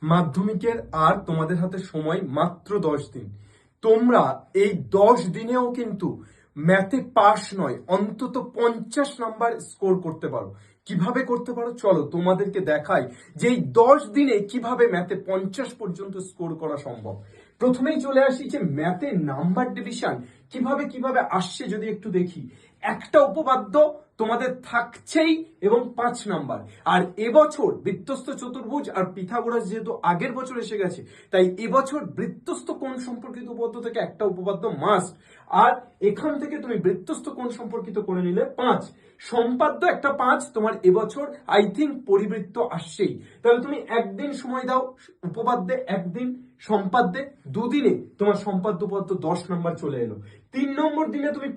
মাধ্যমিকের আর তোমাদের হাতে সময় মাত্র 10 দিন। তোমরা এই 10 দিনেও কিন্তু ম্যাথে পাস নয়, অন্তত 50 নাম্বার স্কোর করতে পারো। কিভাবে করতে পারো চলো তোমাদেরকে দেখাই যে এই 10 দিনে কিভাবে ম্যাথে 50 পর্যন্ত স্কোর করা সম্ভব। প্রথমেই চলে আসি যে ম্যাথে নাম্বার ডিভিশন কিভাবে কিভাবে আসছে যদি একটু দেখি। একটা উপপাদ্য তোমাদের থাকছেই এবং 5 নাম্বার। আর এবছর বৃত্তস্থ চতুর্ভুজ আর পিথাগোরাস যেহেতু আগের বছর এসে গেছে, তাই এবছর বৃত্তস্থ কোণ সম্পর্কিত উপপাদ্য থেকে একটা উপপাদ্য মাস্ট। আর এখান থেকে তুমি বৃত্তস্থ কোণ সম্পর্কিত করে নিলে 5, সম্পাদ্য একটা 5। তোমার এবছর আই থিঙ্ক পরিবৃত্ত আসছেই, তাহলে তুমি একদিন সময় দাও উপপাদ্যে, একদিন সম্পাদ্যে, দুদিনে তোমার সম্পাদ্য উপপাদ্য 10 নাম্বার চলে এলো। 3 নম্বর দিনে তুমি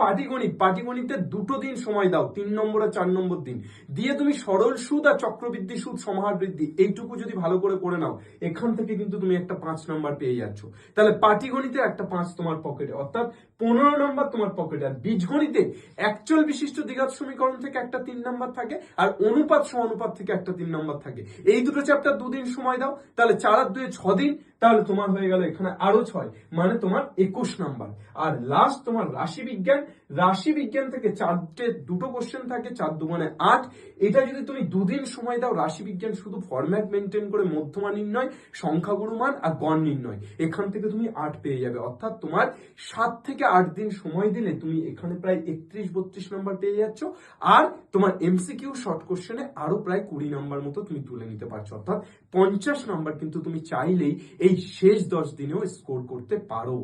পাটিগণিতে 2 দিন সময় দাও, 3 নম্বর আর 4 নম্বর দিন দিয়ে তুমি সরল সুদ আর চক্রবৃদ্ধি সুদ সমাহার বৃদ্ধি এইটুকু যদি ভালো করে নাও, এখান থেকে কিন্তু তুমি একটা 5 নাম্বার পেয়ে যাচ্ছ। তাহলে পাটিগণিতে একটা 5 তোমার পকেটে, অর্থাৎ 15 নাম্বার তোমার পকেটে। আর বীজগণিতে একচল বিশিষ্ট দ্বিঘাত সমীকরণ থেকে একটা 3 নাম্বার থাকে, আর অনুপাত সমানুপাত থেকে একটা 3 নাম্বার থাকে। এই দুটো চ্যাপ্টার 2 দিন সময় দাও, তাহলে 4 আর 2 6 দিন, তাহলে তোমার হয়ে গেল এখানে আরো 6, মানে তোমার 21 নাম্বার। আর লাস্ট তোমার রাশিবিজ্ঞান থেকে দুটো কোশ্চেন থাকে, 4 2 মানে 8। এটা যদি তুমি 2 দিন সময় দাও, রাশিবিজ্ঞান শুধু ফরম্যাট মেনটেন করে মধ্যমা নির্ণয়, সংখ্যাগুরু মান আর গণ নির্ণয়, এখান থেকে তুমি 8 পেয়ে যাবে। অর্থাৎ তোমার 7 থেকে 8 দিন সময় দিলে তুমি এখানে প্রায় 31 32 নাম্বার পেয়ে যাচ্ছ। আর তোমার এমসিকিউ শর্ট কোশ্চেনে আরো প্রায় 20 নাম্বার মতো তুমি তুলে নিতে পারছো। অর্থাৎ 50 নাম্বার কিন্তু তুমি চাইলেই এই শেষ 10 দিনেও স্কোর করতে পারো।